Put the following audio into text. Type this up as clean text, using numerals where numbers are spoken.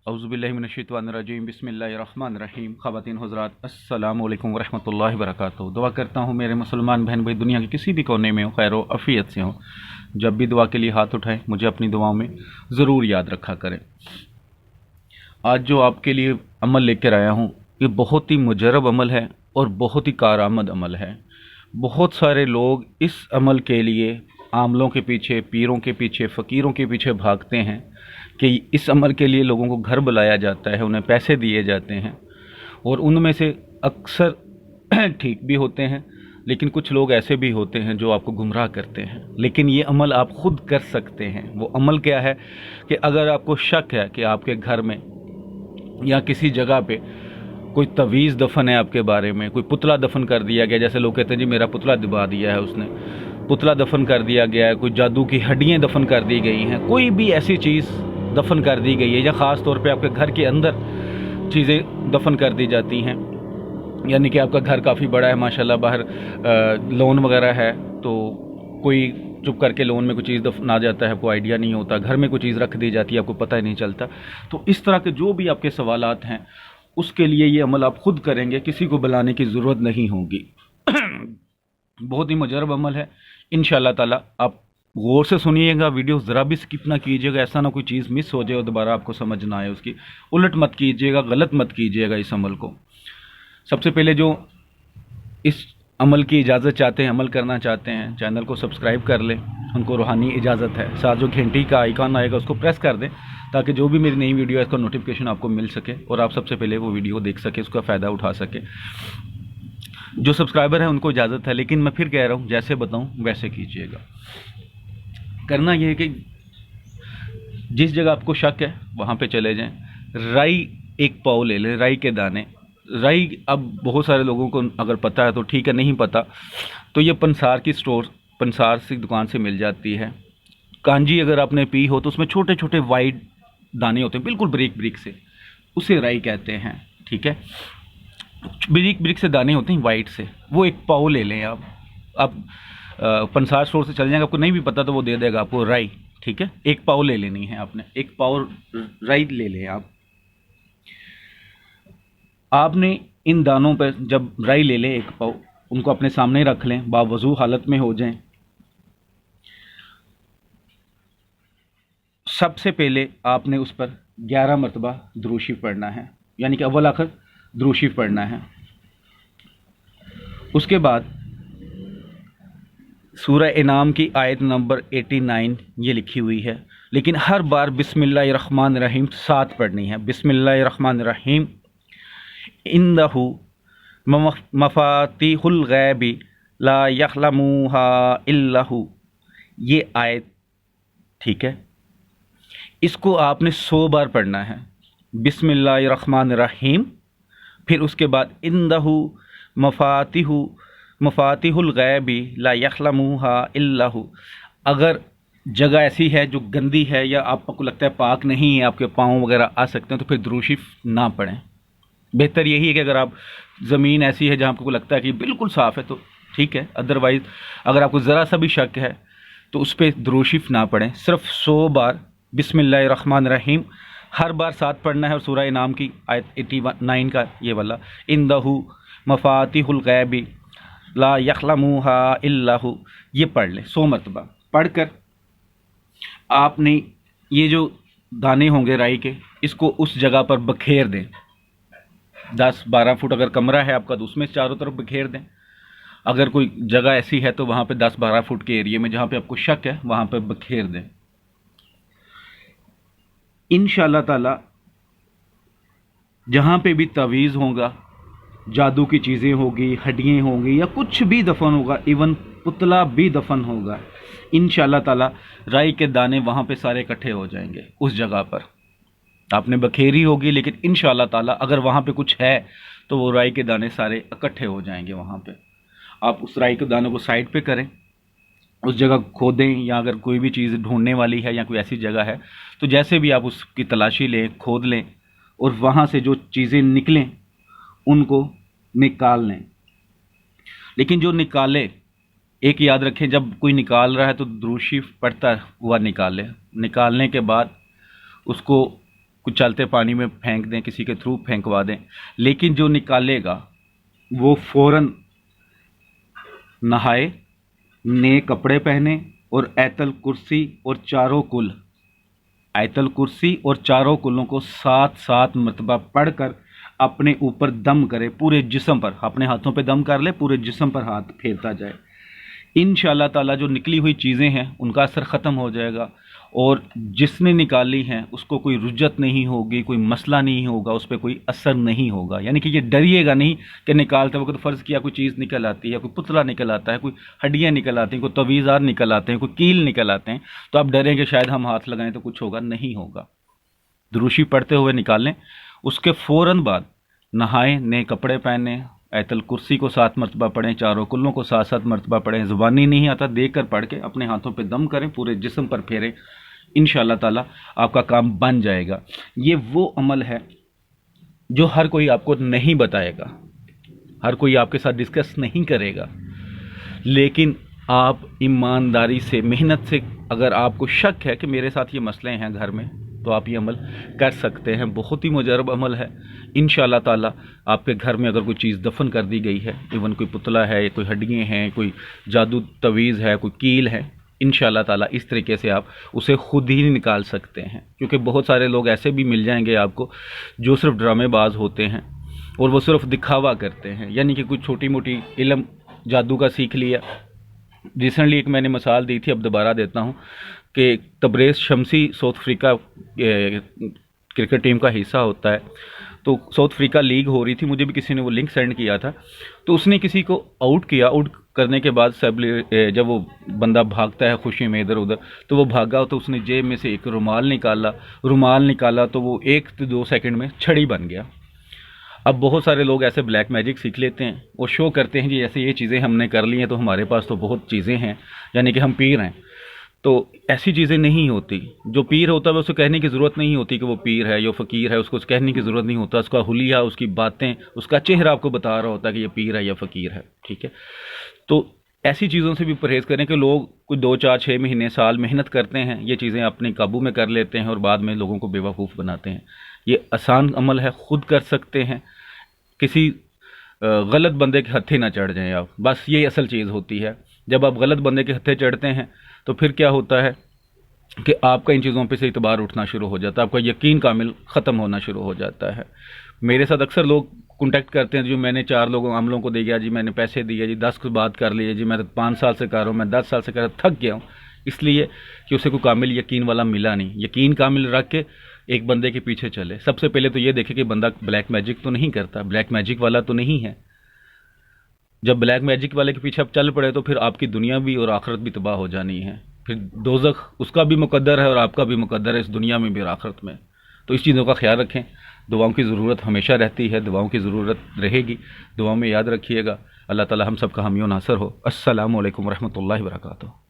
औज़ुबिल्लाहिमिनश्शैतानिर्रजीम बिस्मिल्लाहिर्रहमानिर्रहीम। ख़वातीन हज़रात, अस्सलामु अलैकुम वरहमतुल्लाहि वबरकातुहू। दुआ करता हूँ मेरे मुसलमान बहन भाई दुनिया के किसी भी कोने में हो, खैर आफ़ियत से हो। जब भी दुआ के लिए हाथ उठाएं मुझे अपनी दुआओं में ज़रूर याद रखा करें। आज जो आपके लिए अमल लेकर आया हूँ ये बहुत ही मुजरब अमल है और बहुत ही कारआमद अमल है। बहुत सारे लोग इस अमल के लिए आमलों के पीछे, पीरों के पीछे, फ़कीरों के पीछे भागते हैं कि इस अमल के लिए लोगों को घर बुलाया जाता है, उन्हें पैसे दिए जाते हैं और उनमें से अक्सर ठीक भी होते हैं, लेकिन कुछ लोग ऐसे भी होते हैं जो आपको गुमराह करते हैं। लेकिन ये अमल आप खुद कर सकते हैं। वो अमल क्या है कि अगर आपको शक है कि आपके घर में या किसी जगह पे कोई तवीज़ दफन है, आपके बारे में कोई पुतला दफन कर दिया गया, जैसे लोग कहते हैं जी मेरा पुतला दबा दिया है उसने, पुतला दफन कर दिया गया है, कोई जादू की हड्डियाँ दफन कर दी गई हैं, कोई भी ऐसी चीज़ दफन कर दी गई है, या ख़ास तौर पे आपके घर के अंदर चीज़ें दफन कर दी जाती हैं, यानी कि आपका घर काफ़ी बड़ा है माशाल्लाह, बाहर लोन वगैरह है तो कोई चुप करके लोन में कोई चीज़ दफना जाता है, आपको आइडिया नहीं होता, घर में कोई चीज़ रख दी जाती है, आपको पता ही नहीं चलता। तो इस तरह के जो भी आपके सवालात हैं उसके लिए ये अमल आप खुद करेंगे, किसी को बुलाने की ज़रूरत नहीं होगी। बहुत ही मुजरब अमल है। इंशाअल्लाह ताला आप गौर से सुनिएगा, वीडियो ज़रा भी स्किप ना कीजिएगा, ऐसा ना कोई चीज़ मिस हो जाए और दोबारा आपको समझ ना आए, उसकी उलट मत कीजिएगा, गलत मत कीजिएगा इस अमल को। सबसे पहले जो इस अमल की इजाज़त चाहते हैं, अमल करना चाहते हैं, चैनल को सब्सक्राइब कर लें, उनको रूहानी इजाज़त है। साथ जो घंटी का आइकॉन आएगा उसको प्रेस कर दें ताकि जो भी मेरी नई वीडियो है इसका नोटिफिकेशन आपको मिल सके और आप सबसे पहले वो वीडियो देख सके, उसका फ़ायदा उठा सके। जो सब्सक्राइबर हैं उनको इजाज़त है, लेकिन मैं फिर कह रहा हूँ जैसे बताऊँ वैसे कीजिएगा। करना ये है कि जिस जगह आपको शक है वहाँ पे चले जाएं, राई एक पाव ले लें, राई के दाने। राई अब बहुत सारे लोगों को अगर पता है तो ठीक है, नहीं पता तो ये पंसार की पंसार की दुकान से मिल जाती है। कांजी अगर आपने पी हो तो उसमें छोटे छोटे वाइट दाने होते हैं, बिल्कुल ब्रीक ब्रीक से, उसे राई कहते हैं। ठीक है, ब्रीक ब्रीक से दाने होते हैं वाइट से, वो एक पाव ले लें आप पंसार स्टोर से चल जाएंगे, आपको नहीं भी पता तो वो दे देगा आपको राई। ठीक है, एक पाव ले लेनी है आपने, एक पाव राई ले लें आपने इन दानों पर जब राई ले लें एक पाव, उनको अपने सामने रख लें, बावजू हालत में हो जाएं। सबसे पहले आपने उस पर 11 मरतबा दुरूद शरीफ पढ़ना है, यानी कि अव्वल आखिर दुरूद शरीफ पढ़ना है। उसके बाद सूरह इनाम की आयत नंबर 89 ये लिखी हुई है, लेकिन हर बार बिस्मिल्लाहिर्रहमानिर्रहीम साथ पढ़नी है। बिस्मिल्लाहिर्रहमानिर्रहीम इंदहु मफातिहुल गैबि ला यअलमुहा इल्लहु, ये आयत। ठीक है, इसको आपने 100 बार पढ़ना है। बिस्मिल्लाहिर्रहमानिर्रहीम, फिर उसके बाद इंदहु मफातिहुल गैबि ला यअलमुहा इल्लहु। अगर जगह ऐसी है जो गंदी है या आपको लगता है पाक नहीं है, आपके पाँव वगैरह आ सकते हैं, तो फिर दुरूद शरीफ ना पढ़ें। बेहतर यही है कि अगर आप ज़मीन ऐसी है जहाँ आपको लगता है कि बिल्कुल साफ़ है तो ठीक है, अदरवाइज़ अगर आपको ज़रा सा भी शक है तो उस पर दुरूद शरीफ ना पढ़ें। सिर्फ 100 बार बिस्मिल्लाहिर्रहमानिर्रहीम हर बार साथ पढ़ना है, और सूरह इनाम की आयत 89 का ये वाला इंदहु मफातिहुल गैबि ला यअलमुहा इल्लहु, ये पढ़ लें 100 मरतबा। पढ़कर आपने ये जो दाने होंगे राई के, इसको उस जगह पर बखेर दें। 10-12 फुट अगर कमरा है आपका तो उसमें चारों तरफ बखेर दें। अगर कोई जगह ऐसी है तो वहाँ पे 10-12 फुट के एरिया में जहाँ पे आपको शक है वहाँ पे बखेर दें। इंशाअल्लाह ताला जहाँ पे भी तवीज़ होगा, जादू की चीज़ें होगी, हड्डियाँ होंगी या कुछ भी दफन होगा, इवन पुतला भी दफन होगा, इंशाअल्लाह ताला राई के दाने वहाँ पे सारे इकट्ठे हो जाएंगे। उस जगह पर आपने बखेरी होगी, लेकिन इंशाअल्लाह ताला अगर वहाँ पे कुछ है तो वो राई के दाने सारे इकट्ठे हो जाएंगे वहाँ पे। आप उस राई के दानों को साइड पे करें, उस जगह खोदें, या अगर कोई भी चीज़ ढूंढने वाली है या कोई ऐसी जगह है तो जैसे भी आप उसकी तलाशी लें, खोद लें और वहाँ से जो चीज़ें निकलें उनको निकाल लें। लेकिन जो निकाले, एक याद रखें, जब कोई निकाल रहा है तो दुरूद शरीफ पढ़ता हुआ निकालें। निकालने के बाद उसको कुछ चलते पानी में फेंक दें, किसी के थ्रू फेंकवा दें, लेकिन जो निकालेगा वो फ़ौरन नहाए, नए कपड़े पहने और आयतल कुर्सी और चारों कुल, आयतल कुर्सी और चारों कुलों को 7 मरतबा पढ़कर अपने ऊपर दम करे, पूरे जिस्म पर, अपने हाथों पे दम कर ले, पूरे जिस्म पर हाथ फेरता जाए। इंशाअल्लाह ताला जो निकली हुई चीज़ें हैं उनका असर ख़त्म हो जाएगा, और जिसने निकाली हैं उसको कोई रुज्जत नहीं होगी, कोई मसला नहीं होगा, उस पर कोई असर नहीं होगा। यानी कि ये डरिएगा नहीं कि निकालते वक्त फ़र्ज़ किया कोई चीज़ निकल आती है, कोई पुतला निकल आता है, कोई हड्डियाँ निकल आती हैं, कोई तवीज़ार निकल आते हैं, कोई कील निकल आते हैं, तो आप डरें कि शायद हम हाथ लगाएं तो कुछ होगा, नहीं होगा। दुरूशी पढ़ते हुए निकालें, उसके फ़ौरन बाद नहाएं, नए कपड़े पहने, आयतल कुर्सी को 7 मरतबा पढ़ें, चारों कुल्लों को 7 मरतबा पढ़ें। ज़ुबानी नहीं आता, देख कर पढ़ के अपने हाथों पे दम करें, पूरे जिस्म पर फेरें, इंशाअल्लाह ताला आपका काम बन जाएगा। ये वो अमल है जो हर कोई आपको नहीं बताएगा, हर कोई आपके साथ डिस्कस नहीं करेगा, लेकिन आप ईमानदारी से, मेहनत से, अगर आपको शक है कि मेरे साथ ये मसले हैं घर में, तो आप ये अमल कर सकते हैं। बहुत ही मुजरब अमल है। इंशाअल्लाह ताला आपके घर में अगर कोई चीज़ दफन कर दी गई है, इवन कोई पुतला है, कोई हड्डियाँ हैं, कोई जादू तवीज़ है, कोई कील है, इंशाअल्लाह ताला इस तरीके से आप उसे खुद ही निकाल सकते हैं। क्योंकि बहुत सारे लोग ऐसे भी मिल जाएंगे आपको जो सिर्फ ड्रामेबाज होते हैं और वो सिर्फ दिखावा करते हैं, यानी कि कुछ छोटी मोटी इल्म जादू का सीख लिया। रिसेंटली एक मैंने मिसाल दी थी, अब दोबारा देता हूँ कि तबरेज़ शमसी साउथ अफ्रीका क्रिकेट टीम का हिस्सा होता है, तो साउथ अफ्रीका लीग हो रही थी, मुझे भी किसी ने वो लिंक सेंड किया था, तो उसने किसी को आउट किया। आउट करने के बाद जब वो बंदा भागता है खुशी में इधर उधर, तो वो भागा तो उसने जेब में से एक रुमाल निकाला तो वो 1-2 सेकंड में छड़ी बन गया। अब बहुत सारे लोग ऐसे ब्लैक मैजिक सीख लेते हैं और शो करते हैं जी ऐसे ये चीज़ें हमने कर ली हैं तो हमारे पास तो बहुत चीज़ें हैं, यानी कि हम पीर हैं। तो ऐसी चीज़ें नहीं होती। जो पीर होता है उसको कहने की ज़रूरत नहीं होती कि वो पीर है या फ़कीर है, उसको कहने की ज़रूरत नहीं होता। उसका हुलिया, उसकी बातें, उसका चेहरा आपको बता रहा होता है कि ये पीर है या फ़कीर है, ठीक है। तो ऐसी चीज़ों से भी परहेज़ करें कि लोग कुछ 2-4-6 महीने, साल मेहनत करते हैं, ये चीज़ें अपने काबू में कर लेते हैं और बाद में लोगों को बेवकूफ़ बनाते हैं। ये आसान अमल है, खुद कर सकते हैं, किसी गलत बंदे के हत्थे ना चढ़ जाएं आप, बस ये असल चीज़ होती है। जब आप गलत बंदे के हत्थे चढ़ते हैं तो फिर क्या होता है कि आपका इन चीज़ों पे से इतबार उठना शुरू हो जाता है, आपका यकीन कामिल ख़त्म होना शुरू हो जाता है। मेरे साथ अक्सर लोग कॉन्टैक्ट करते हैं, जो मैंने 4 लोगों आमलों को दे गया जी, मैंने पैसे दिए जी, 10 की बात कर ली जी, मैं तो 5 साल से कर रहा हूँ, मैं 10 साल से कर रहा हूँ, थक गया हूँ, इसलिए कि उसे कोई कामिल यकीन वाला मिला नहीं। यकीन कामिल रख के एक बंदे के पीछे चले। सबसे पहले तो ये देखे कि बंदा ब्लैक मैजिक तो नहीं करता, ब्लैक मैजिक वाला तो नहीं है। जब ब्लैक मैजिक वाले के पीछे आप चल पड़े तो फिर आपकी दुनिया भी और आखिरत भी तबाह हो जानी है। फिर दोज़ख उसका भी मुकद्दर है और आपका भी मुकद्दर है, इस दुनिया में भी और आखिरत में। तो इस चीज़ों का ख्याल रखें। दुआओं की ज़रूरत हमेशा रहती है, दुआओं की ज़रूरत रहेगी, दुआओं में याद रखिएगा। अल्लाह ताला हम सब का हामी और नासर हो। अस्सलामु अलैकुम रहमतुल्लाहि व बरकातुहू।